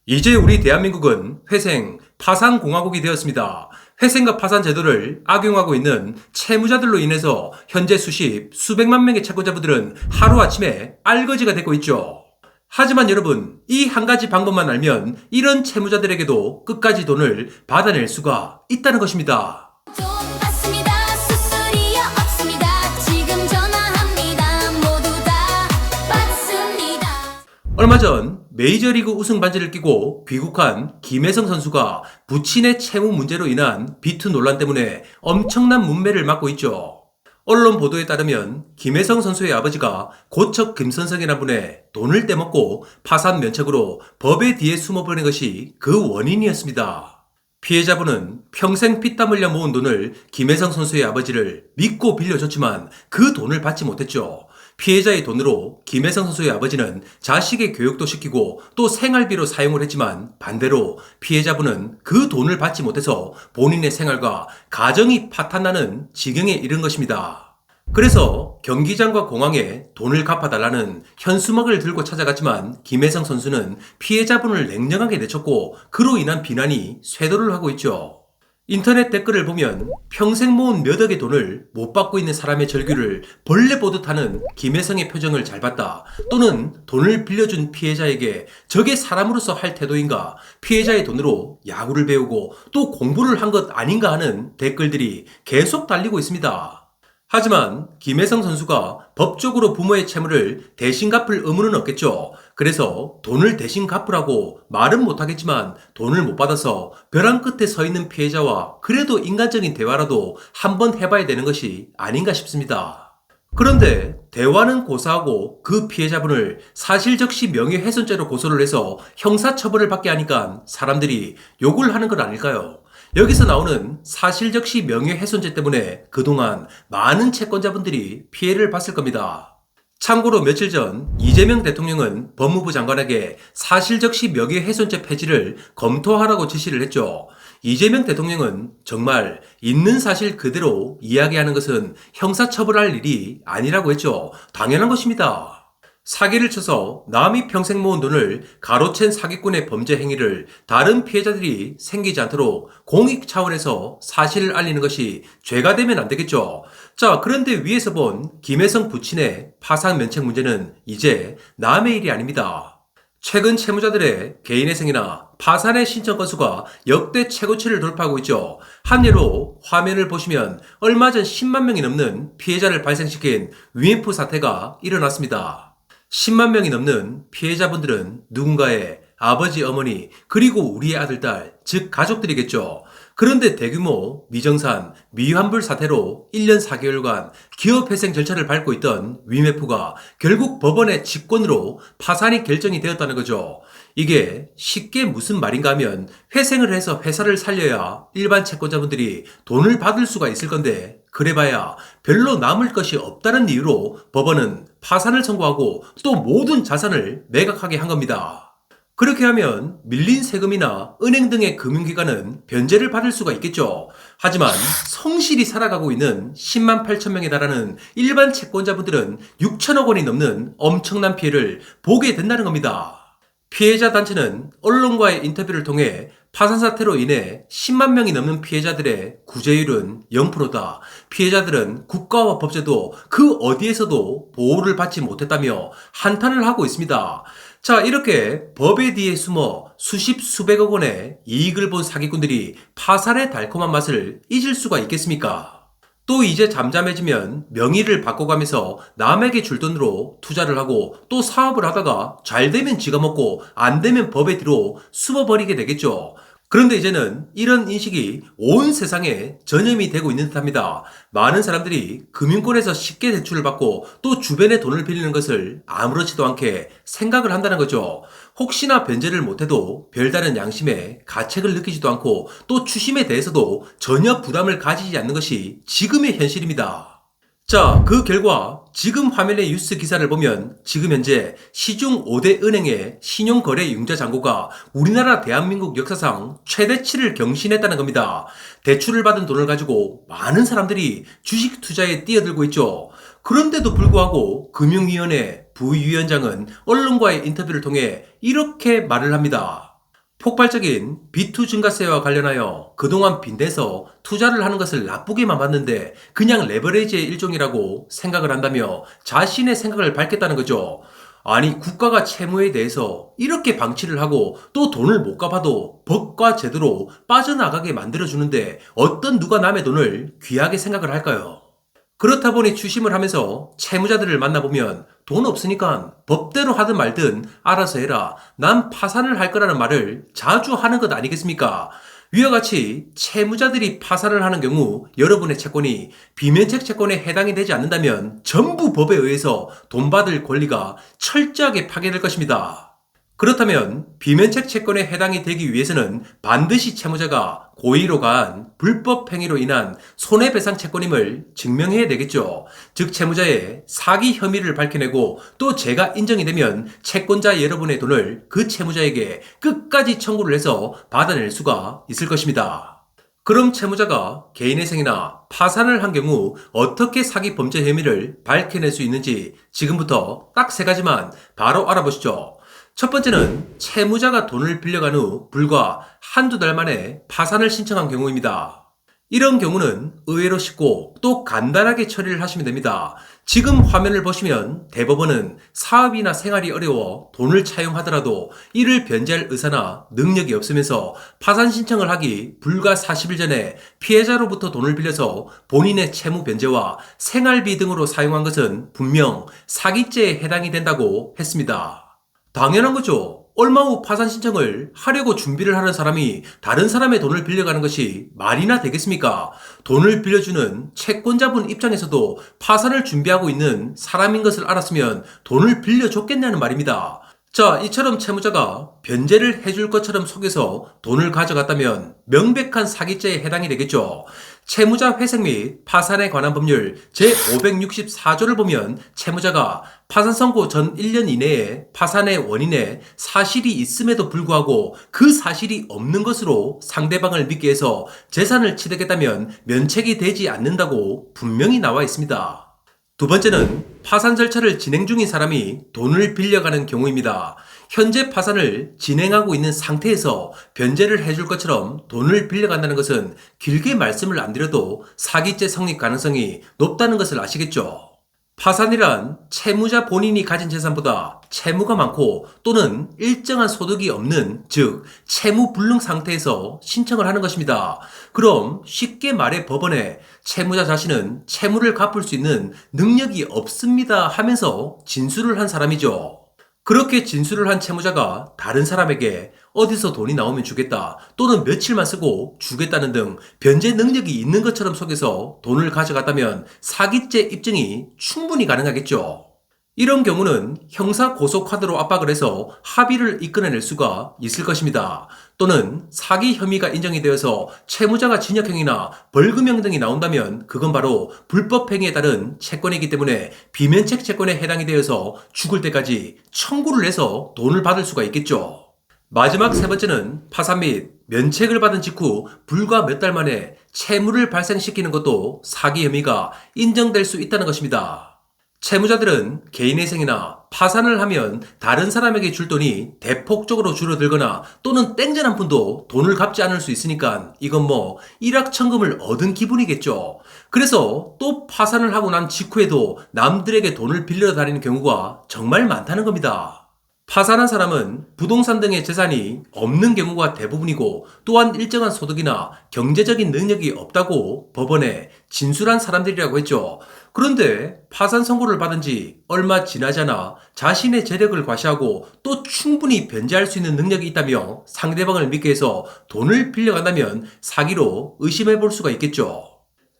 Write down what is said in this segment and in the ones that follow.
이제 우리 대한민국은 회생, 파산공화국이 되었습니다. 회생과 파산 제도를 악용하고 있는 채무자들로 인해서 현재 수백만 명의 채권자분들은 하루아침에 알거지가 되고 있죠. 하지만 여러분, 이 한 가지 방법만 알면 이런 채무자들에게도 끝까지 돈을 받아낼 수가 있다는 것입니다. 돈 받습니다. 수수료 없습니다. 지금 전화합니다. 모두 다 받습니다. 얼마 전 메이저리그 우승 반지를 끼고 귀국한 김혜성 선수가 부친의 채무 문제로 인한 비투 논란 때문에 엄청난 문매를 맞고 있죠. 언론 보도에 따르면 김혜성 선수의 아버지가 고척 김선성이라는 분의 돈을 떼먹고 파산 면책으로 법의 뒤에 숨어버린 것이 그 원인이었습니다. 피해자분은 평생 피땀 흘려 모은 돈을 김혜성 선수의 아버지를 믿고 빌려줬지만 그 돈을 받지 못했죠. 피해자의 돈으로 김혜성 선수의 아버지는 자식의 교육도 시키고 또 생활비로 사용을 했지만 반대로 피해자분은 그 돈을 받지 못해서 본인의 생활과 가정이 파탄나는 지경에 이른 것입니다. 그래서 경기장과 공항에 돈을 갚아달라는 현수막을 들고 찾아갔지만 김혜성 선수는 피해자분을 냉정하게 내쳤고 그로 인한 비난이 쇄도를 하고 있죠. 인터넷 댓글을 보면 평생 모은 몇 억의 돈을 못 받고 있는 사람의 절규를 벌레 보듯 하는 김혜성의 표정을 잘 봤다. 또는 돈을 빌려준 피해자에게 저게 사람으로서 할 태도인가? 피해자의 돈으로 야구를 배우고 또 공부를 한 것 아닌가 하는 댓글들이 계속 달리고 있습니다. 하지만 김혜성 선수가 법적으로 부모의 채무를 대신 갚을 의무는 없겠죠. 그래서 돈을 대신 갚으라고 말은 못하겠지만 돈을 못 받아서 벼랑 끝에 서 있는 피해자와 그래도 인간적인 대화라도 한번 해봐야 되는 것이 아닌가 싶습니다. 그런데 대화는 고사하고 그 피해자분을 사실적시 명예훼손죄로 고소를 해서 형사처벌을 받게 하니까 사람들이 욕을 하는 건 아닐까요? 여기서 나오는 사실적시 명예훼손죄 때문에 그동안 많은 채권자분들이 피해를 봤을 겁니다. 참고로 며칠 전 이재명 대통령은 법무부 장관에게 사실적시 명예훼손죄 폐지를 검토하라고 지시를 했죠. 이재명 대통령은 정말 있는 사실 그대로 이야기하는 것은 형사처벌할 일이 아니라고 했죠. 당연한 것입니다. 사기를 쳐서 남이 평생 모은 돈을 가로챈 사기꾼의 범죄 행위를 다른 피해자들이 생기지 않도록 공익 차원에서 사실을 알리는 것이 죄가 되면 안 되겠죠. 자, 그런데 위에서 본 김혜성 부친의 파산 면책 문제는 이제 남의 일이 아닙니다. 최근 채무자들의 개인회생이나 파산의 신청 건수가 역대 최고치를 돌파하고 있죠. 한 예로 화면을 보시면 얼마 전 10만 명이 넘는 피해자를 발생시킨 위메프 사태가 일어났습니다. 10만 명이 넘는 피해자분들은 누군가의 아버지, 어머니, 그리고 우리의 아들, 딸, 즉 가족들이겠죠. 그런데 대규모 미정산, 미환불 사태로 1년 4개월간 기업회생 절차를 밟고 있던 위메프가 결국 법원의 직권으로 파산이 결정이 되었다는 거죠. 이게 쉽게 무슨 말인가 하면 회생을 해서 회사를 살려야 일반 채권자분들이 돈을 받을 수가 있을 건데 그래봐야 별로 남을 것이 없다는 이유로 법원은 파산을 선고하고 또 모든 자산을 매각하게 한 겁니다. 그렇게 하면 밀린 세금이나 은행 등의 금융기관은 변제를 받을 수가 있겠죠. 하지만 성실히 살아가고 있는 10만 8천 명에 달하는 일반 채권자분들은 6천억 원이 넘는 엄청난 피해를 보게 된다는 겁니다. 피해자 단체는 언론과의 인터뷰를 통해 파산 사태로 인해 10만 명이 넘는 피해자들의 구제율은 0%다. 피해자들은 국가와 법제도 그 어디에서도 보호를 받지 못했다며 한탄을 하고 있습니다. 자, 이렇게 법에 뒤에 숨어 수백억 원의 이익을 본 사기꾼들이 파산의 달콤한 맛을 잊을 수가 있겠습니까? 또 이제 잠잠해지면 명의를 바꿔가면서 남에게 줄 돈으로 투자를 하고 또 사업을 하다가 잘 되면 지가 먹고 안 되면 법의 뒤로 숨어버리게 되겠죠. 그런데 이제는 이런 인식이 온 세상에 전염이 되고 있는 듯합니다. 많은 사람들이 금융권에서 쉽게 대출을 받고 또 주변에 돈을 빌리는 것을 아무렇지도 않게 생각을 한다는 거죠. 혹시나 변제를 못해도 별다른 양심에 가책을 느끼지도 않고 또 추심에 대해서도 전혀 부담을 가지지 않는 것이 지금의 현실입니다. 자, 그 결과 지금 화면의 뉴스 기사를 보면 지금 현재 시중 5대 은행의 신용거래 융자 잔고가 우리나라 대한민국 역사상 최대치를 경신했다는 겁니다. 대출을 받은 돈을 가지고 많은 사람들이 주식 투자에 뛰어들고 있죠. 그런데도 불구하고 금융위원회 부위원장은 언론과의 인터뷰를 통해 이렇게 말을 합니다. 폭발적인 비투 증가세와 관련하여 그동안 빚내서 투자를 하는 것을 나쁘게만 봤는데 그냥 레버리지의 일종이라고 생각을 한다며 자신의 생각을 밝혔다는 거죠. 아니, 국가가 채무에 대해서 이렇게 방치를 하고 또 돈을 못 갚아도 법과 제도로 빠져나가게 만들어주는데 어떤 누가 남의 돈을 귀하게 생각을 할까요? 그렇다 보니 추심을 하면서 채무자들을 만나보면 돈 없으니까 법대로 하든 말든 알아서 해라. 난 파산을 할 거라는 말을 자주 하는 것 아니겠습니까? 위와 같이 채무자들이 파산을 하는 경우 여러분의 채권이 비면책 채권에 해당이 되지 않는다면 전부 법에 의해서 돈 받을 권리가 철저하게 파괴될 것입니다. 그렇다면 비면책 채권에 해당이 되기 위해서는 반드시 채무자가 고의로 가한 불법 행위로 인한 손해배상 채권임을 증명해야 되겠죠. 즉 채무자의 사기 혐의를 밝혀내고 또 죄가 인정이 되면 채권자 여러분의 돈을 그 채무자에게 끝까지 청구를 해서 받아낼 수가 있을 것입니다. 그럼 채무자가 개인회생이나 파산을 한 경우 어떻게 사기 범죄 혐의를 밝혀낼 수 있는지 지금부터 딱 3가지만 바로 알아보시죠. 첫 번째는 채무자가 돈을 빌려간 후 불과 한두 달 만에 파산을 신청한 경우입니다. 이런 경우는 의외로 쉽고 또 간단하게 처리를 하시면 됩니다. 지금 화면을 보시면 대법원은 사업이나 생활이 어려워 돈을 차용하더라도 이를 변제할 의사나 능력이 없으면서 파산 신청을 하기 불과 40일 전에 피해자로부터 돈을 빌려서 본인의 채무 변제와 생활비 등으로 사용한 것은 분명 사기죄에 해당이 된다고 했습니다. 당연한 거죠. 얼마 후 파산 신청을 하려고 준비를 하는 사람이 다른 사람의 돈을 빌려가는 것이 말이나 되겠습니까? 돈을 빌려주는 채권자분 입장에서도 파산을 준비하고 있는 사람인 것을 알았으면 돈을 빌려줬겠냐는 말입니다. 자, 이처럼 채무자가 변제를 해줄 것처럼 속여서 돈을 가져갔다면 명백한 사기죄에 해당이 되겠죠. 채무자 회생 및 파산에 관한 법률 제564조를 보면 채무자가 파산 선고 전 1년 이내에 파산의 원인에 사실이 있음에도 불구하고 그 사실이 없는 것으로 상대방을 믿게 해서 재산을 취득했다면 면책이 되지 않는다고 분명히 나와 있습니다. 두 번째는 파산 절차를 진행 중인 사람이 돈을 빌려가는 경우입니다. 현재 파산을 진행하고 있는 상태에서 변제를 해줄 것처럼 돈을 빌려간다는 것은 길게 말씀을 안 드려도 사기죄 성립 가능성이 높다는 것을 아시겠죠? 파산이란 채무자 본인이 가진 재산보다 채무가 많고 또는 일정한 소득이 없는, 즉 채무 불능 상태에서 신청을 하는 것입니다. 그럼 쉽게 말해 법원에 채무자 자신은 채무를 갚을 수 있는 능력이 없습니다 하면서 진술을 한 사람이죠. 그렇게 진술을 한 채무자가 다른 사람에게 어디서 돈이 나오면 주겠다 또는 며칠만 쓰고 주겠다는 등 변제 능력이 있는 것처럼 속여서 돈을 가져갔다면 사기죄 입증이 충분히 가능하겠죠. 이런 경우는 형사 고소카드로 압박을 해서 합의를 이끌어낼 수가 있을 것입니다. 또는 사기 혐의가 인정이 되어서 채무자가 징역형이나 벌금형 등이 나온다면 그건 바로 불법 행위에 따른 채권이기 때문에 비면책 채권에 해당이 되어서 죽을 때까지 청구를 해서 돈을 받을 수가 있겠죠. 마지막 3번째는 파산 및 면책을 받은 직후 불과 몇 달 만에 채무를 발생시키는 것도 사기 혐의가 인정될 수 있다는 것입니다. 채무자들은 개인회생이나 파산을 하면 다른 사람에게 줄 돈이 대폭적으로 줄어들거나 또는 땡전 한 푼도 돈을 갚지 않을 수 있으니까 이건 뭐 일확천금을 얻은 기분이겠죠. 그래서 또 파산을 하고 난 직후에도 남들에게 돈을 빌려 다니는 경우가 정말 많다는 겁니다. 파산한 사람은 부동산 등의 재산이 없는 경우가 대부분이고 또한 일정한 소득이나 경제적인 능력이 없다고 법원에 진술한 사람들이라고 했죠. 그런데 파산 선고를 받은 지 얼마 지나지 않아 자신의 재력을 과시하고 또 충분히 변제할 수 있는 능력이 있다며 상대방을 믿게 해서 돈을 빌려간다면 사기로 의심해 볼 수가 있겠죠.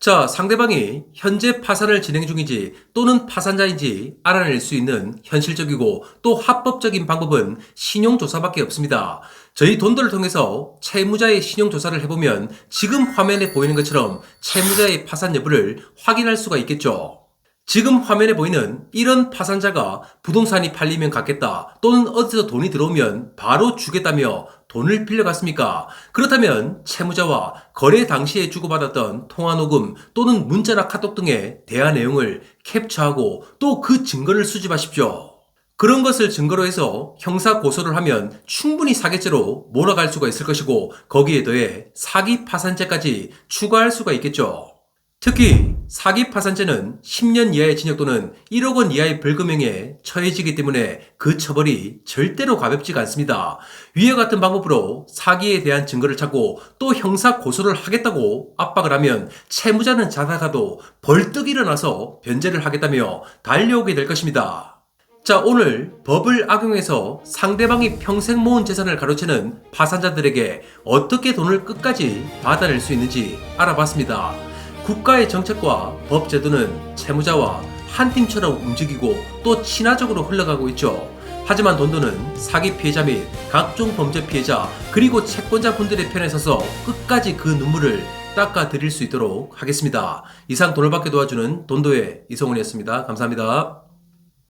자, 상대방이 현재 파산을 진행 중인지 또는 파산자인지 알아낼 수 있는 현실적이고 또 합법적인 방법은 신용조사밖에 없습니다. 저희 돈들을 통해서 채무자의 신용조사를 해보면 지금 화면에 보이는 것처럼 채무자의 파산 여부를 확인할 수가 있겠죠. 지금 화면에 보이는 이런 파산자가 부동산이 팔리면 갚겠다 또는 어디서 돈이 들어오면 바로 주겠다며 돈을 빌려갔습니까? 그렇다면 채무자와 거래 당시에 주고받았던 통화녹음 또는 문자나 카톡 등의 대화 내용을 캡처하고 또 그 증거를 수집하십시오. 그런 것을 증거로 해서 형사 고소를 하면 충분히 사기죄로 몰아갈 수가 있을 것이고 거기에 더해 사기 파산죄까지 추가할 수가 있겠죠. 특히 사기 파산죄는 10년 이하의 징역 또는 1억 원 이하의 벌금형에 처해지기 때문에 그 처벌이 절대로 가볍지가 않습니다. 위와 같은 방법으로 사기에 대한 증거를 찾고 또 형사 고소를 하겠다고 압박을 하면 채무자는 자다가도 벌떡 일어나서 변제를 하겠다며 달려오게 될 것입니다. 자, 오늘 법을 악용해서 상대방이 평생 모은 재산을 가로채는 파산자들에게 어떻게 돈을 끝까지 받아낼 수 있는지 알아봤습니다. 국가의 정책과 법 제도는 채무자와 한 팀처럼 움직이고 또 친화적으로 흘러가고 있죠. 하지만 돈도는 사기 피해자 및 각종 범죄 피해자 그리고 채권자분들의 편에 서서 끝까지 그 눈물을 닦아드릴 수 있도록 하겠습니다. 이상 돈을 받게 도와주는 돈도의 이성훈이었습니다. 감사합니다.